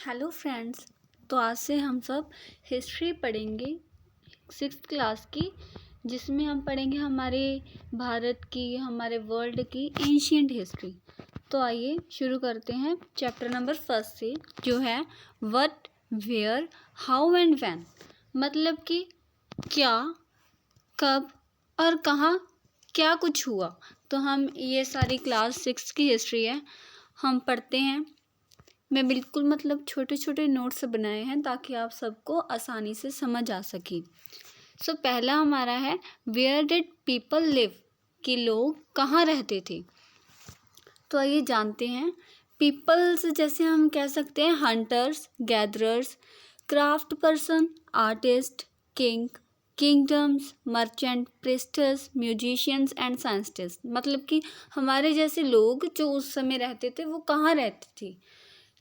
Hello friends. तो आज से हम सब हिस्ट्री पढ़ेंगे 6th क्लास की, जिसमें हम पढ़ेंगे हमारे भारत की, हमारे वर्ल्ड की एंशिएंट हिस्ट्री। तो आइए शुरू करते हैं चैप्टर नंबर 1 से, जो है what, where, how and when. मतलब कि क्या, कब और कहाँ क्या कुछ हुआ। तो हम ये सारी क्लास 6 की हिस्ट्री है, हम पढ़ते हैं। मैं बिल्कुल छोटे छोटे नोट्स बनाए हैं ताकि आप सबको आसानी से समझ आ सके। सो पहला हमारा है वेयर डिड पीपल लिव, कि लोग कहाँ रहते थे। तो आइए जानते हैं। पीपल्स जैसे हम कह सकते हैं hunters, gatherers, craft person, artist, king, kingdoms, merchant, priests, musicians and scientist. मतलब कि हमारे जैसे लोग जो उस समय रहते थे वो कहाँ रहते थे।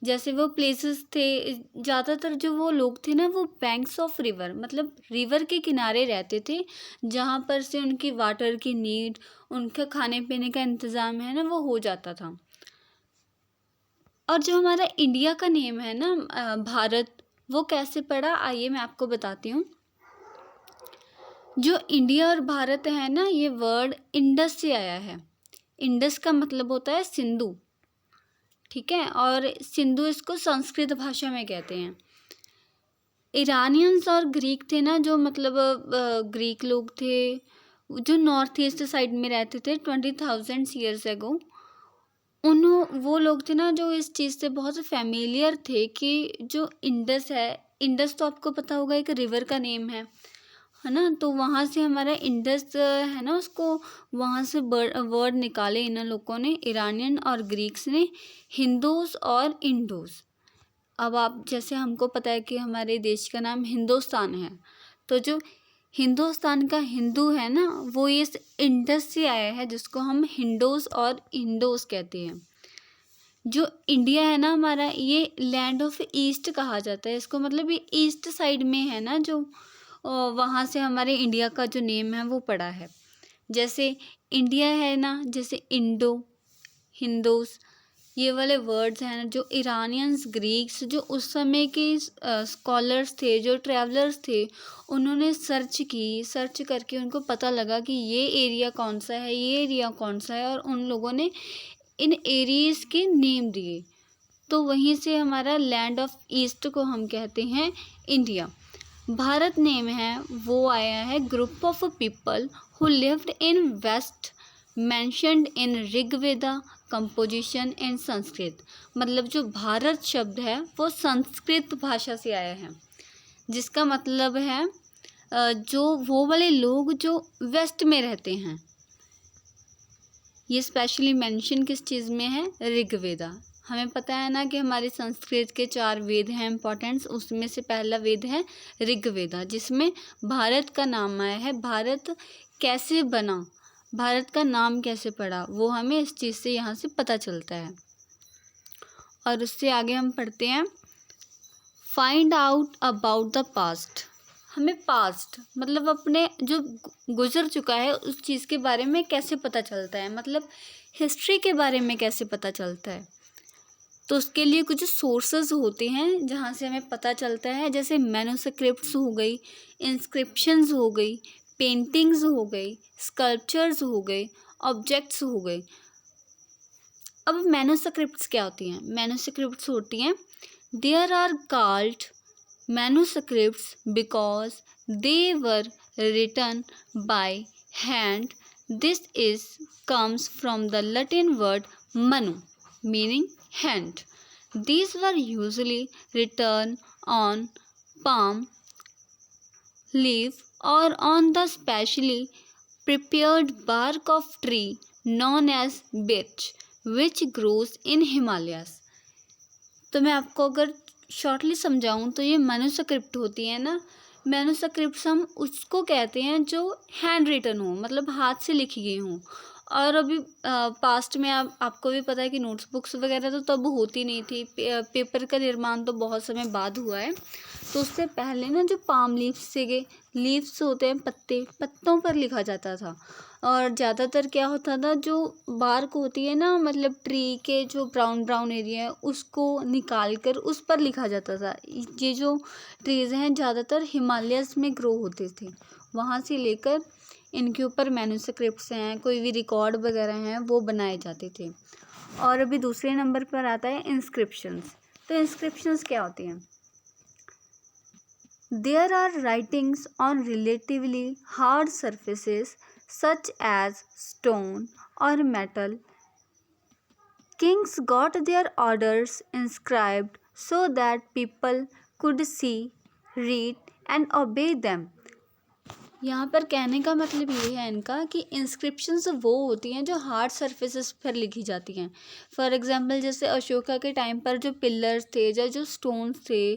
जैसे वो प्लेसेस थे, ज़्यादातर जो वो लोग थे ना, वो बैंक्स ऑफ रिवर, मतलब रिवर के किनारे रहते थे, जहाँ पर से उनकी वाटर की नीड, उनका खाने पीने का इंतज़ाम है ना, वो हो जाता था। और जो हमारा इंडिया का नेम है ना, भारत, वो कैसे पड़ा, आइए मैं आपको बताती हूँ। जो इंडिया और भारत है ना, ये वर्ड इंडस से आया है। इंडस का मतलब होता है सिंधु, ठीक है, और सिंधु इसको संस्कृत भाषा में कहते हैं। ईरानियंस और ग्रीक थे ना, जो ग्रीक लोग थे जो नॉर्थ ईस्ट साइड में रहते थे 20,000 ईयर्स एगो। वो लोग थे ना जो इस चीज़ से बहुत फेमिलियर थे कि जो इंडस है, इंडस तो आपको पता होगा एक रिवर का नेम है ना। तो वहाँ से हमारा इंडस है ना, उसको वहाँ से वर्ड निकाले इन लोगों ने, ईरानियन और ग्रीक्स ने, हिंदूस और इंडोस। अब आप जैसे हमको पता है कि हमारे देश का नाम हिंदुस्तान है, तो जो हिंदुस्तान का हिंदू है ना, वो इस इंडस से आया है, जिसको हम हिंदोस और इंडोस कहते हैं। जो इंडिया है ना हमारा, ये लैंड ऑफ ईस्ट कहा जाता है इसको, मतलब ये ईस्ट साइड में है ना, जो वहाँ से हमारे इंडिया का जो नेम है वो पड़ा है। जैसे इंडिया है ना, जैसे इंडो, हिंदोस, ये वाले वर्ड्स हैं ना, जो ईरानियंस, ग्रीक्स, जो उस समय के स्कॉलर्स थे, जो ट्रैवलर्स थे, उन्होंने सर्च करके उनको पता लगा कि ये एरिया कौन सा है, ये एरिया कौन सा है, और उन लोगों ने इन एरियाज़ के नेम दिए। तो वहीं से हमारा लैंड ऑफ ईस्ट को हम कहते हैं इंडिया। भारत नेम है वो आया है group of people who lived in west, mentioned in Rigveda, composition in Sanskrit. मतलब जो भारत शब्द है वो संस्कृत भाषा से आया है, जिसका मतलब है जो वो वाले लोग जो वेस्ट में रहते हैं। ये स्पेशली मेंशन किस चीज़ में है, ऋग्वेदा। हमें पता है ना कि हमारे संस्कृत के 4 वेद हैं इम्पोर्टेंट्स, उसमें से पहला वेद है ऋग्वेदा, जिसमें भारत का नाम आया है। भारत कैसे बना, भारत का नाम कैसे पड़ा, वो हमें इस चीज़ से यहाँ से पता चलता है। और उससे आगे हम पढ़ते हैं find out about the past. हमें पास्ट मतलब अपने जो गुजर चुका है उस चीज़ के बारे में कैसे पता चलता है, मतलब हिस्ट्री के बारे में कैसे पता चलता है। तो उसके लिए कुछ सोर्सेज होते हैं जहाँ से हमें पता चलता है, जैसे मैन्युस्क्रिप्ट्स हो गई, इंस्क्रिप्शंस हो गई, पेंटिंग्स हो गई, स्कल्पचर्स हो गए, ऑब्जेक्ट्स हो गए। अब मैन्युस्क्रिप्ट्स क्या होती हैं? मैन्युस्क्रिप्ट्स होती हैं, there are called manuscripts because they were written by hand. This is comes from the Latin word manu, meaning hand. These were usually written on palm leaf or on the specially prepared bark of tree known as birch, which grows in Himalayas. तो मैं आपको अगर shortly समझाऊँ तो ये manuscript होती है ना, मैन्युस्क्रिप्ट्स हम उसको कहते हैं जो हैंड रिटन हो, मतलब हाथ से लिखी गई हों, और अभी पास्ट में आपको भी पता है कि नोटबुक्स वगैरह तो तब होती नहीं थी। पेपर का निर्माण तो बहुत समय बाद हुआ है। तो उससे पहले ना जो पाम लीव्स थे, लीव्स होते हैं पत्तों पर लिखा जाता था। और ज़्यादातर क्या होता था, जो बार्क होती है ना, मतलब ट्री के जो ब्राउन ब्राउन एरिया है उसको निकाल कर उस पर लिखा जाता था। ये जो ट्रीज़ हैं ज़्यादातर हिमालयस में ग्रो होते थे, वहाँ से लेकर इनके ऊपर मैन्युस्क्रिप्ट्स हैं, कोई भी रिकॉर्ड वगैरह हैं, वो बनाए जाते थे। और अभी दूसरे नंबर पर आता है इंस्क्रिप्शंस। तो इंस्क्रिप्शंस क्या होती हैं? There are writings on relatively hard surfaces such as stone or metal. Kings got their orders inscribed so that people could see, read and obey them. यहाँ पर कहने का मतलब ये है इनका कि इंस्क्रिप्शंस वो होती हैं जो हार्ड सरफेसेस पर लिखी जाती हैं। फॉर एग्जांपल जैसे अशोका के टाइम पर जो पिलर्स थे या जो स्टोन्स थे,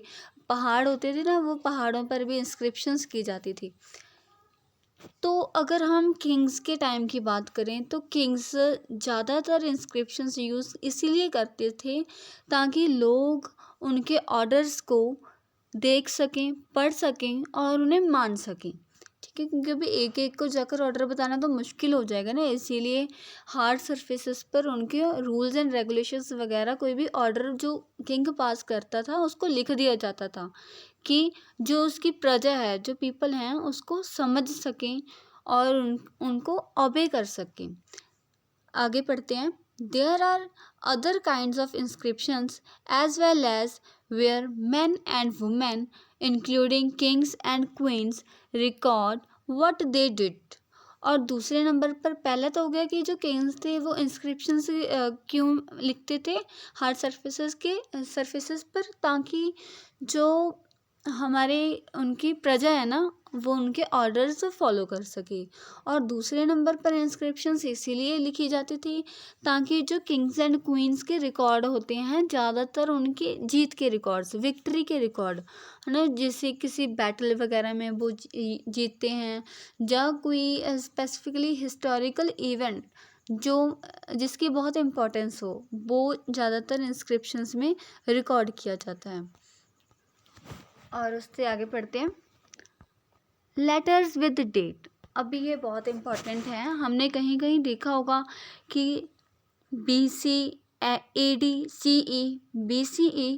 पहाड़ होते थे ना, वो पहाड़ों पर भी इंस्क्रिप्शंस की जाती थी। तो अगर हम किंग्स के टाइम की बात करें तो किंग्स ज़्यादातर इंस्क्रिप्शंस यूज़ इसीलिए करते थे ताकि लोग उनके ऑर्डर्स को देख सकें, पढ़ सकें और उन्हें मान सकें। ठीक है, क्योंकि अभी एक एक को जाकर ऑर्डर बताना तो मुश्किल हो जाएगा ना, इसीलिए हार्ड सरफेसेस पर उनके रूल्स एंड रेगुलेशंस वगैरह, कोई भी ऑर्डर जो किंग पास करता था उसको लिख दिया जाता था कि जो उसकी प्रजा है, जो पीपल हैं, उसको समझ सकें और उनको ओबे कर सकें। आगे पढ़ते हैं। There are other kinds of inscriptions as well as where men and women including kings and queens record what they did। और दूसरे नंबर पर पहला तो हो गया कि जो किंग्स थे वो इंस्क्रिप्शन क्यों लिखते थे हार्ड सरफेसेस पर, ताकि जो हमारे उनकी प्रजा है ना, वो उनके ऑर्डर्स फॉलो कर सके। और दूसरे नंबर पर इंस्क्रिप्शंस इसीलिए लिखी जाती थी ताकि जो किंग्स एंड क्वींस के रिकॉर्ड होते हैं, ज़्यादातर उनकी जीत के रिकॉर्ड्स, विक्ट्री के रिकॉर्ड है ना, जैसे किसी बैटल वगैरह में वो जीतते हैं, या कोई स्पेसिफिकली हिस्टोरिकल इवेंट जो जिसकी बहुत इम्पोर्टेंस हो, वो ज़्यादातर इंस्क्रिप्शंस में रिकॉर्ड किया जाता है। और उससे आगे पढ़ते हैं। Letters with date. अभी ये बहुत इम्पोर्टेंट है। हमने कहीं कहीं देखा होगा कि BC, AD, CE, BCE,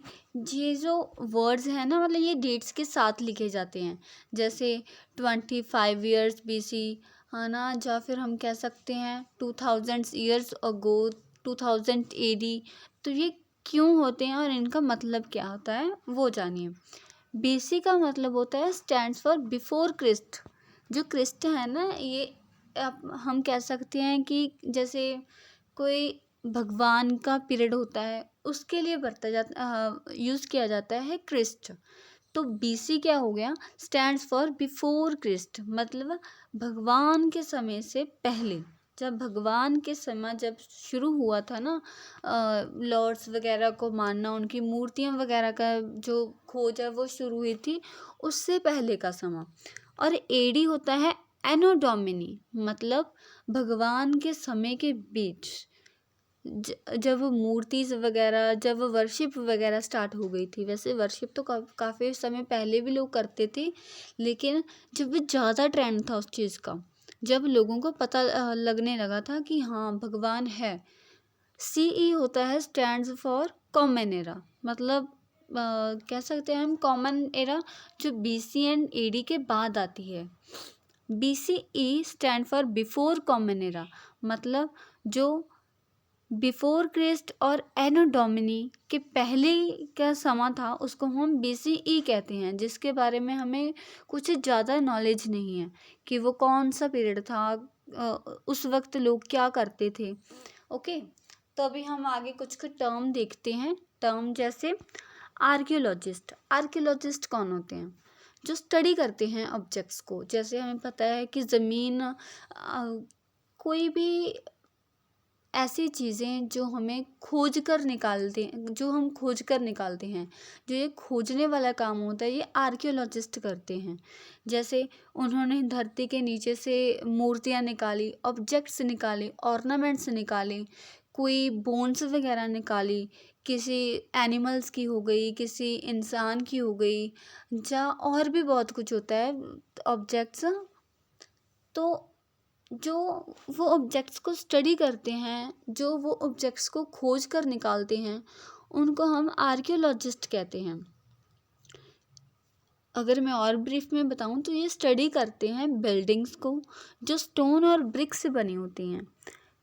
ये जो वर्ड्स हैं ना, मतलब ये डेट्स के साथ लिखे जाते हैं। जैसे 25 ईयर्स BC है ना, या फिर हम कह सकते हैं 2000 ईयर्स अगो, 2000 AD। तो ये क्यों होते हैं और इनका मतलब क्या होता है वो जानिए। BC का मतलब होता है स्टैंड्स फॉर बिफोर क्रिस्ट। जो क्रिस्ट है ना, ये हम कह सकते हैं कि जैसे कोई भगवान का पीरियड होता है, उसके लिए यूज़ किया जाता है क्रिस्ट। तो BC क्या हो गया, स्टैंड्स फॉर बिफोर क्रिस्ट, मतलब भगवान के समय से पहले। जब भगवान के समय जब शुरू हुआ था ना, लॉर्ड्स वगैरह को मानना, उनकी मूर्तियाँ वगैरह का जो खोज है वो शुरू हुई थी, उससे पहले का समय। और AD होता है एनो डोमिनी, मतलब भगवान के समय के बीच, जब मूर्तिज वगैरह, जब वर्शिप वगैरह स्टार्ट हो गई थी। वैसे वर्शिप तो काफ़ी समय पहले भी लोग करते थे, लेकिन जब ज़्यादा ट्रेंड था उस चीज़ का, जब लोगों को पता लगने लगा था कि हाँ भगवान है। CE होता है स्टैंड्स फॉर कॉमन एरा, मतलब कह सकते हैं हम कॉमन एरा, जो BC एंड AD के बाद आती है। BCE stand for before common era, मतलब जो बिफोर क्रिस्ट और एनो डोमिनी के पहले का समा था उसको हम BCE कहते हैं, जिसके बारे में हमें कुछ ज़्यादा नॉलेज नहीं है कि वो कौन सा पीरियड था, उस वक्त लोग क्या करते थे। ओके, तो अभी हम आगे कुछ टर्म देखते हैं। टर्म जैसे आर्कियोलॉजिस्ट। आर्कियोलॉजिस्ट कौन होते हैं? जो स्टडी करते हैं ऑब्जेक्ट्स को। जैसे हमें पता है कि ज़मीन, कोई भी ऐसी चीज़ें जो हमें खोज कर निकालते जो हम खोज कर निकालते हैं, जो ये खोजने वाला काम होता है, ये आर्कियोलॉजिस्ट करते हैं। जैसे उन्होंने धरती के नीचे से मूर्तियाँ निकाली, ऑब्जेक्ट्स निकाले, ऑर्नामेंट्स निकाले, कोई बोन्स वगैरह निकाली, किसी एनिमल्स की हो गई, किसी इंसान की हो गई, या और भी बहुत कुछ होता है ऑब्जेक्ट्स। तो जो वो ऑब्जेक्ट्स को स्टडी करते हैं, जो वो ऑब्जेक्ट्स को खोज कर निकालते हैं, उनको हम आर्कियोलॉजिस्ट कहते हैं। अगर मैं और ब्रीफ में बताऊं तो ये स्टडी करते हैं बिल्डिंग्स को जो स्टोन और ब्रिक से बनी होती हैं,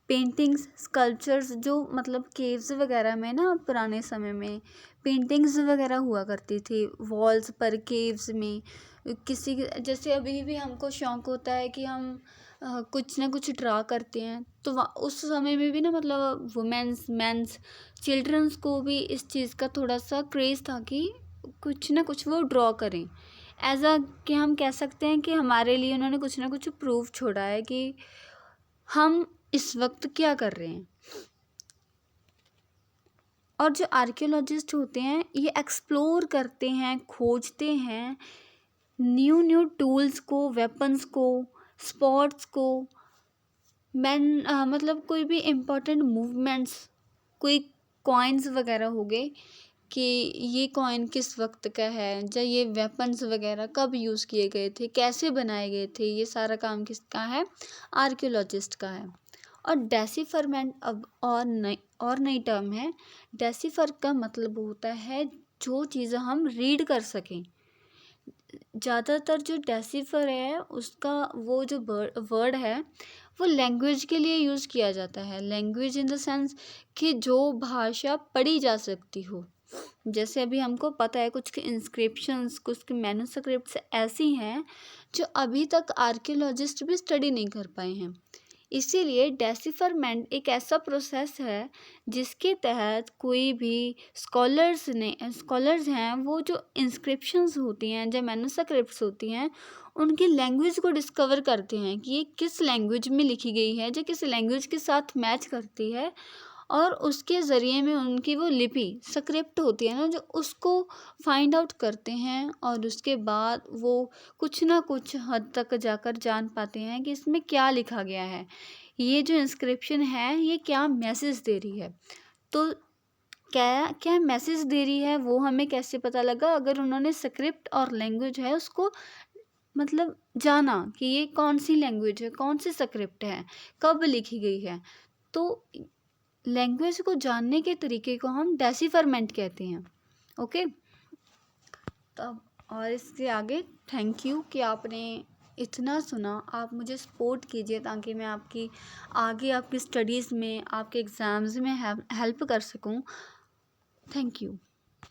पेंटिंग्स, स्कल्पचर्स, जो मतलब केव्स वगैरह में ना पुराने समय में पेंटिंग्स वगैरह हुआ करती थी वॉल्स पर, केव्स में। जैसे अभी भी हमको शौक होता है कि हम कुछ ना कुछ ड्रा करते हैं, तो उस समय में भी ना मतलब वुमेन्स, मेंस, चिल्ड्रंस को भी इस चीज़ का थोड़ा सा क्रेज़ था कि कुछ ना कुछ वो ड्रॉ करें। एज अ कि हम कह सकते हैं कि हमारे लिए उन्होंने कुछ ना कुछ प्रूफ छोड़ा है कि हम इस वक्त क्या कर रहे हैं। और जो आर्कियोलॉजिस्ट होते हैं ये एक्सप्लोर करते हैं, खोजते हैं न्यू न्यू टूल्स को, वेपन्स को, स्पॉट्स को, मतलब कोई भी इम्पोर्टेंट मूवमेंट्स, कोई कॉइन्स वगैरह हो गए कि ये कॉइन किस वक्त का है, या ये वेपन्स वगैरह कब यूज़ किए गए थे, कैसे बनाए गए थे, ये सारा काम किसका है, आर्कियोलॉजिस्ट का है। और डेसिफरमेंट अब और नई टर्म है। डेसिफर का मतलब होता है जो चीज़ें हम रीड कर सकें। ज़्यादातर जो डेसिफर है उसका वो जो वर्ड है वो लैंग्वेज के लिए यूज़ किया जाता है। लैंग्वेज इन द सेंस कि जो भाषा पढ़ी जा सकती हो। जैसे अभी हमको पता है कुछ के इंस्क्रिप्शंस, कुछ के मैन्युस्क्रिप्ट्स ऐसी हैं जो अभी तक आर्कियोलॉजिस्ट भी स्टडी नहीं कर पाए हैं। इसीलिए डेसिफरमेंट एक ऐसा प्रोसेस है जिसके तहत कोई भी स्कॉलर्स हैं वो जो इंस्क्रिप्शंस होती हैं, जो मैन्युस्क्रिप्ट्स होती हैं, उनकी लैंग्वेज को डिस्कवर करते हैं कि ये किस लैंग्वेज में लिखी गई है, जो किस लैंग्वेज के साथ मैच करती है, और उसके ज़रिए में उनकी वो लिपि स्क्रिप्ट होती है ना, जो उसको फाइंड आउट करते हैं, और उसके बाद वो कुछ ना कुछ हद तक जाकर जान पाते हैं कि इसमें क्या लिखा गया है, ये जो इंस्क्रिप्शन है ये क्या मैसेज दे रही है। तो क्या क्या मैसेज दे रही है वो हमें कैसे पता लगा, अगर उन्होंने स्क्रिप्ट और लैंग्वेज है उसको मतलब जाना कि ये कौन सी लैंग्वेज है, कौन सी स्क्रिप्ट है, कब लिखी गई है। तो लैंग्वेज को जानने के तरीके को हम डेसिफरमेंट कहते हैं। ओके, तब और इसके आगे थैंक यू कि आपने इतना सुना। आप मुझे सपोर्ट कीजिए ताकि मैं आपकी आगे आपकी स्टडीज़ में, आपके एग्ज़ाम्स में हेल्प कर सकूं। Thank you.